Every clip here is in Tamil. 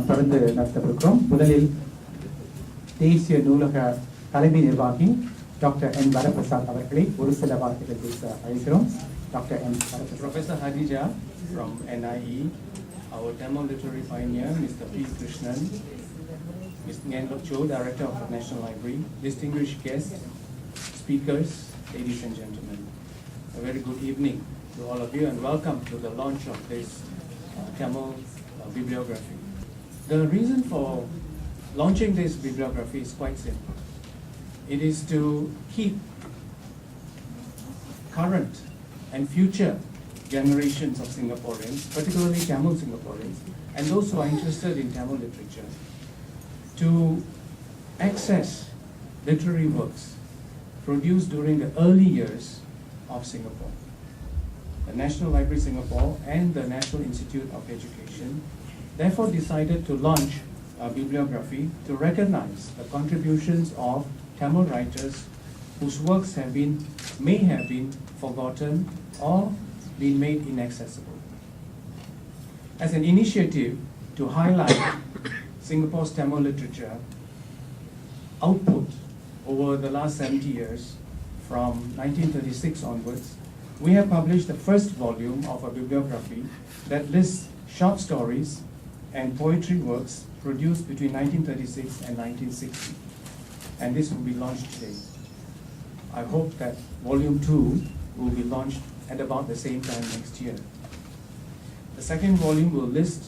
நாம் தொடர்ந்து நடத்தவிருக்கிறோம். முதலில் தேசிய நூலக தலைமை நிர்வாகி டாக்டர் என் வரப்பிரசாத் அவர்களை ஒரு சில வார்த்தைகள் பேச அழைக்கிறோம். Doctor N Varaprasad. Professor Hadija from NIE, our Tamil literary pioneer, Mr. P. Krishnan, Mr. Ngenlok Cho, Director of the National Library, distinguished guests, speakers, ladies and gentlemen. A very good evening to all of you and welcome to the launch of this Tamil bibliography. The reason for launching this bibliography is quite simple. It is to keep current and future generations of Singaporeans, particularly Tamil Singaporeans, and those who are interested in Tamil literature, to access literary works produced during the early years of Singapore. The National Library Singapore and the National Institute of Education therefore decided to launch a bibliography to recognize the contributions of Tamil writers whose works may have been forgotten or been made inaccessible. As an initiative to highlight Singapore's Tamil literature output over the last 70 years, from 1936 onwards, we have published the first volume of a bibliography that lists short stories and poetry works produced between 1936 and 1960. And this will be launched today. I hope that volume 2 will be launched at about the same time next year. The second volume will list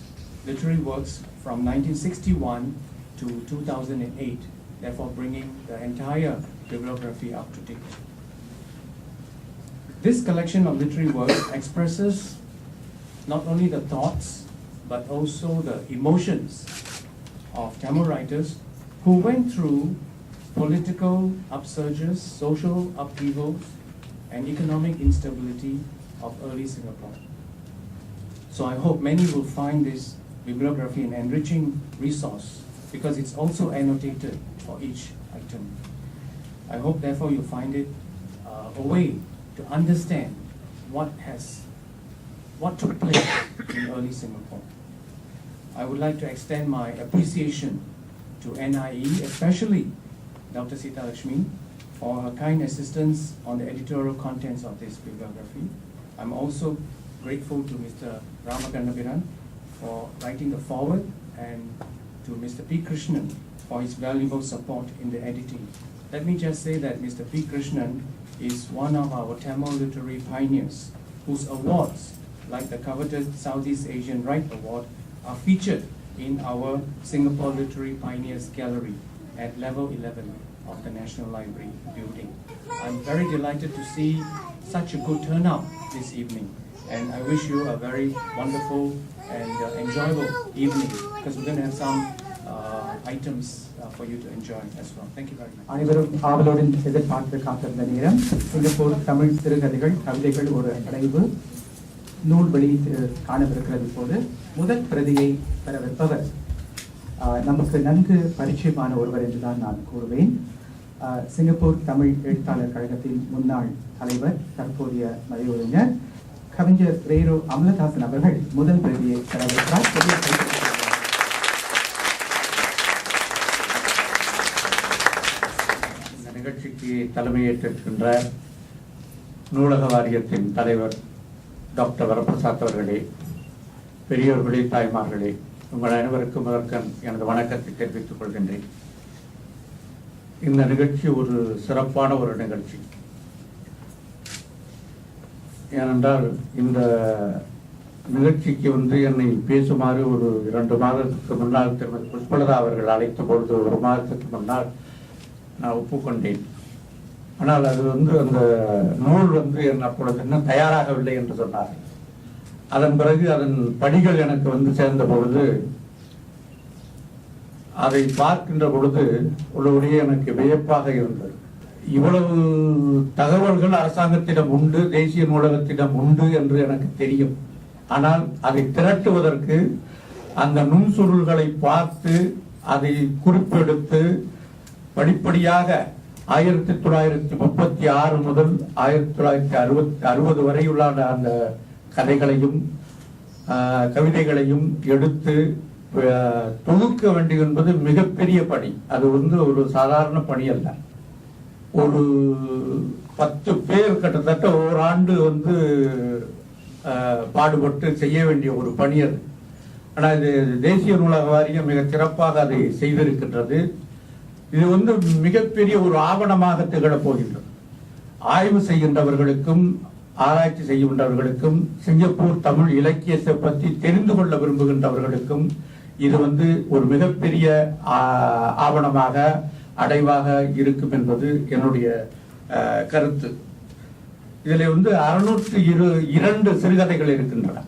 literary works from 1961 to 2008, therefore bringing the entire bibliography up to date. This collection of literary works expresses not only the thoughts but also the emotions of Tamil writers who went through political upsurges, social upheavals, and economic instability of early Singapore. So I hope many will find this bibliography an enriching resource because it's also annotated for each item. I hope therefore you find it a way to understand what took place in early Singapore. I would like to extend my appreciation to NIE, especially Dr. Sita Lakshmi, for her kind assistance on the editorial contents of this bibliography. I'm also grateful to Mr. Ramakandabiran for writing the foreword and to Mr. P. Krishnan for his valuable support in the editing. Let me just say that Mr. P. Krishnan is one of our Tamil literary pioneers whose awards, like the coveted Southeast Asian Right Award, are featured in our Singapore Literary Pioneers Gallery at level 11 of the National Library building. I'm very delighted to see such a good turnout this evening, and I wish you a very wonderful and enjoyable evening because we're going to have some items for you to enjoy as well. Thank you very much. அனைவரும் ஆவலுடன் எதிர்பார்த்து காத்திருந்த நேரம் சிங்கப்பூர் தமிழ் சிறுகதைகள் கவிதைகள் ஒரு அடைவு நூல் வெளியீட்டு காணவிருக்கிறது. போது முதல் பிரதியை பெறவிருப்பவர் நமக்கு நன்கு பரிச்சயமான ஒருவர் என்றுதான் நான் கூறுவேன். சிங்கப்பூர் தமிழ் எழுத்தாளர் கழகத்தின் முன்னாள் தலைவர், தற்போதைய மறைவுரைஞர் கவிஞர் ரேரோ அமலதாசன் அவர்கள் முதல் பிரதியை பெறவிருக்கிறார். இந்த நிகழ்ச்சிக்கு தலைமையேற்றிருக்கின்ற நூலக வாரியத்தின் தலைவர் டாக்டர் வரப்பிரசாத் அவர்களே, பெரியோர்களே, தாய்மார்களே, உங்கள் அனைவருக்கும் முதற்கண் எனது வணக்கத்தை தெரிவித்துக் கொள்கின்றேன். இந்த நிகழ்ச்சி ஒரு சிறப்பான ஒரு நிகழ்ச்சி. ஏனென்றால் இந்த நிகழ்ச்சிக்கு என்னை பேசுமாறு ஒரு 2 மாதத்துக்கு முன்னால் திருமதி புஷ்பலதா அவர்கள் அழைத்த பொழுது 1 மாதத்துக்கு முன்னால் நான் ஒப்புக்கொண்டேன். ஆனால் அது அந்த நூல் அப்பொழுது இன்னும் தயாராகவில்லை என்று சொன்னார். அதன் பிறகு அதன் படிகள் எனக்கு சேர்ந்த பொழுது அதை பார்க்கின்ற பொழுது உள்ளபடியே எனக்கு வியப்பாக இருந்தது. இவ்வளவு தகவல்கள் அரசாங்கத்திடம் உண்டு, தேசிய நூலகத்திடம் உண்டு என்று எனக்கு தெரியும். ஆனால் அதை திரட்டுவதற்கு அந்த நுண்சுருள்களை பார்த்து அதை குறிப்பெடுத்து படிப்படியாக 1936 முதல் 1960 வரையுள்ள அந்த கதைகளையும் கவிதைகளையும் எடுத்து தொகுக்க வேண்டியது என்பது மிகப்பெரிய பணி. அது ஒரு சாதாரண பணி அல்ல. ஒரு 10 பேர் கிட்டத்தட்ட ஓராண்டு பாடுபட்டு செய்ய வேண்டிய ஒரு பணி அது. ஆனால் இது தேசிய நூலக வாரியம் மிக சிறப்பாக அதை செய்திருக்கின்றது. இது மிகப்பெரிய ஒரு ஆவணமாக திகழப் போகின்றது. ஆய்வு செய்கின்றவர்களுக்கும் ஆராய்ச்சி செய்கின்றவர்களுக்கும் சிங்கப்பூர் தமிழ் இலக்கியத்தை பற்றி தெரிந்து கொள்ள விரும்புகின்றவர்களுக்கும் இது ஒரு மிகப்பெரிய ஆவணமாக அடைவாக இருக்கும் என்பது என்னுடைய கருத்து. இதில் 602 சிறுகதைகள் இருக்கின்றன.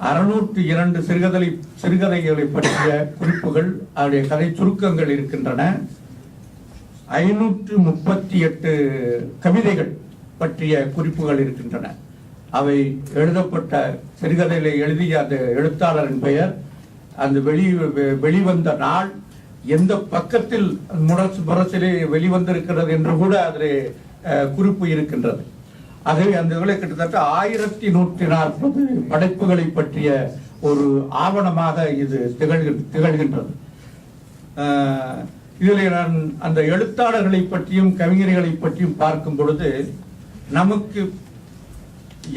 602 சிறுகதைகளை பற்றிய குறிப்புகள், அவருடைய கதை சுருக்கங்கள் இருக்கின்றன. 538 கவிதைகள் பற்றிய குறிப்புகள் இருக்கின்றன. அவை எழுதப்பட்ட சிறுகதைகளை எழுதிய அந்த எழுத்தாளரின் பெயர், அந்த வெளிவந்த நாள், எந்த பக்கத்தில் முரசிலே வெளிவந்திருக்கிறது என்று கூட அதில் குறிப்பு இருக்கின்றது. ஆகவே அந்த கிட்டத்தட்ட 1140 படைப்புகளை பற்றிய ஒரு ஆவணமாக இது திகழ்கின்றது. இதில் நான் அந்த எழுத்தாளர்களை பற்றியும் கவிஞர்களை பற்றியும் பார்க்கும் பொழுது, நமக்கு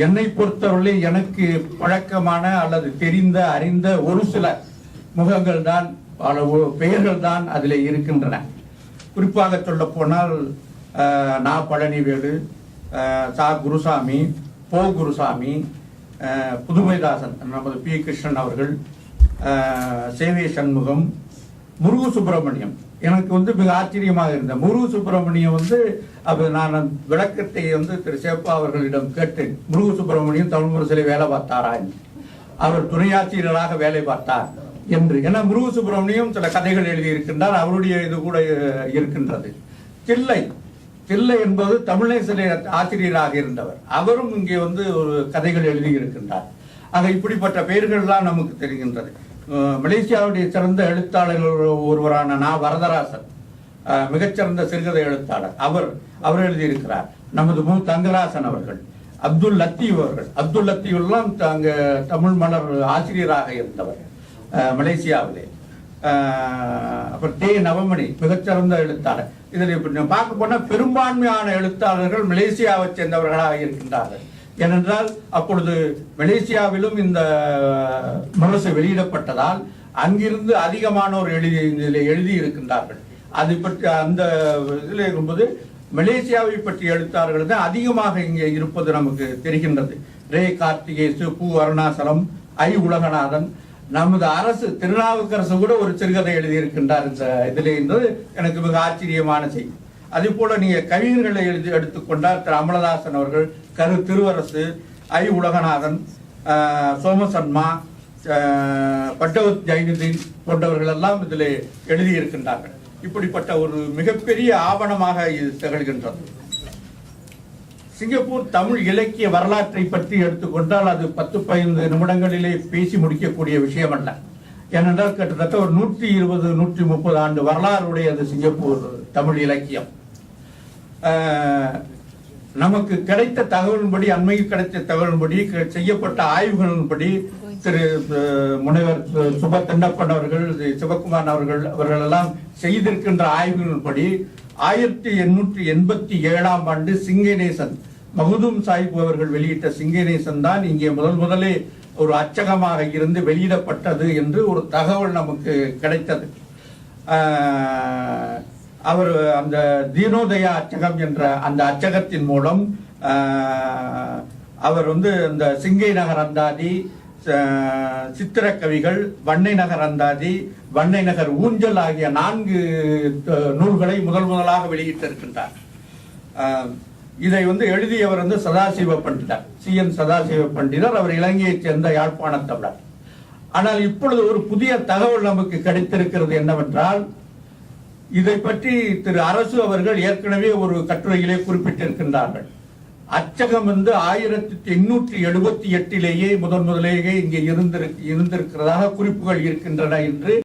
என்னை பொறுத்தவரை எனக்கு பழக்கமான அல்லது தெரிந்த அறிந்த ஒரு சில முகங்கள் தான், பல பெயர்கள் தான் அதில் இருக்கின்றன. குறிப்பாக சொல்ல போனால் நா. பழனிவேலு, சா. குருசாமி, போ. குருசாமி, புதுமைதாசன், நமது பி. கிருஷ்ணன் அவர்கள், சேவை சண்முகம், முருகு சுப்பிரமணியம். எனக்கு மிக ஆச்சரியமாக இருந்த முருகு சுப்பிரமணியம் நான் விளக்கத்தை திரு சேப்பா அவர்களிடம் கேட்டேன். முருகு சுப்பிரமணியம் தமிழ் முரசிலே வேலை பார்த்தாரா, அவர் துணையாசிரியராக வேலை பார்த்தார் என்று. ஏன்னா முருகு சுப்பிரமணியம் சில கதைகள் எழுதியிருக்கின்றார், அவருடைய இது கூட இருக்கின்றது. தில்லை என்பது தமிழ்நேசிலே ஆசிரியராக இருந்தவர், அவரும் இங்கே ஒரு கதைகள் எழுதியிருக்கின்றார். ஆக இப்படிப்பட்ட பெயர்கள்லாம் நமக்கு தெரிகின்றது. மலேசியாவுடைய சிறந்த எழுத்தாளர்கள் ஒருவரான நா. வரதராசன், மிகச்சிறந்த சிறுகதை எழுத்தாளர், அவர் எழுதியிருக்கிறார். நமது மு. தங்கராசன் அவர்கள், அப்துல் லத்தீப் அவர்கள். அப்துல் லத்தீப் எல்லாம் அங்க தமிழ் மலர் ஆசிரியராக இருந்தவர் மலேசியாவிலே. அப்புறம் தே. நவமணி, மிகச்சிறந்த எழுத்தாளர். இதில் பார்க்க போனா பெரும்பான்மையான எழுத்தாளர்கள் மலேசியாவை சேர்ந்தவர்களாக இருக்கின்றார்கள். ஏனென்றால் அப்பொழுது மலேசியாவிலும் இந்த முரசு வெளியிடப்பட்டதால் அங்கிருந்து அதிகமானோர் எழுதி இருக்கின்றார்கள். அதை பற்றி அந்த இதில் இருக்கும்போது மலேசியாவை பற்றிய எழுத்தாளர்கள் தான் அதிகமாக இங்கே இருப்பது நமக்கு தெரிகின்றது. ரே. கார்த்திகேசு, பூ. அருணாசலம், ஐ. உலகநாதன், நமது அரசு திருநாவுக்கரசு கூட ஒரு சிறுகதை எழுதியிருக்கின்றார் இந்த இதிலே என்பது எனக்கு மிக ஆச்சரியமான செய்தி. அதே போல நீங்க கவிஞர்களை எடுத்துக்கொண்டால் திரு அமலதாசன் அவர்கள், கரு. திருவரசு, ஐ. உலகநாதன், சோமசன்மா, பட்டவத் ஜைனுதீன் போன்றவர்கள் எல்லாம் இதில் எழுதியிருக்கின்றார்கள். இப்படிப்பட்ட ஒரு மிகப்பெரிய ஆவணமாக இது திகழ்கின்றது. சிங்கப்பூர் தமிழ் இலக்கிய வரலாற்றை பற்றி எடுத்துக்கொண்டால் அது 10-15 நிமிடங்களிலே பேசி முடிக்கக்கூடிய விஷயம் அல்ல. ஏனென்றால் கிட்டத்தட்ட ஒரு 120-130 ஆண்டு வரலாறுடையது சிங்கப்பூர் தமிழ் இலக்கியம். நமக்கு கிடைத்த தகவலின்படி, அண்மையில் கிடைத்த தகவலின்படி, செய்யப்பட்ட ஆய்வுகளின்படி, திரு முனைவர் சுப திண்ணப்பன் அவர்கள், சிவகுமார் அவர்கள் எல்லாம் செய்திருக்கின்ற ஆய்வுகளின்படி 1887ஆம் ஆண்டு சிங்கநேசன், மகுதும் சாஹிப் அவர்கள் வெளியிட்ட சிங்கநேசன் தான் இங்கே முதலே ஒரு அச்சகமாக இருந்து வெளியிடப்பட்டது என்று ஒரு தகவல் நமக்கு கிடைத்தது. அவர் அந்த தீனோதயா அச்சகம் என்ற அந்த அச்சகத்தின் மூலம் அவர் அந்த சிங்கை நகர் அந்தாதி, சித்திரக்கவிகள், வண்ணை நகர் அந்தாதி, வண்ணை நகர் ஊஞ்சல் ஆகிய 4 நூல்களை முதலாக வெளியிட்டிருக்கின்றார். இதை எழுதியவர் சதாசிவ பண்டிதர், CN சதாசிவ பண்டிதர். அவர் இலங்கையைச் சேர்ந்த யாழ்ப்பாண தமிழர். ஆனால் இப்பொழுது ஒரு புதிய தகவல் நமக்கு கிடைத்திருக்கிறது. என்னவென்றால், இதை பற்றி திரு அரசு அவர்கள் ஏற்கனவே ஒரு கட்டுரையிலே குறிப்பிட்டிருக்கின்றார்கள். அச்சகம் 1878 முதலேயே இங்கே இருந்திருக்கிறதாக குறிப்புகள் இருக்கின்றன என்று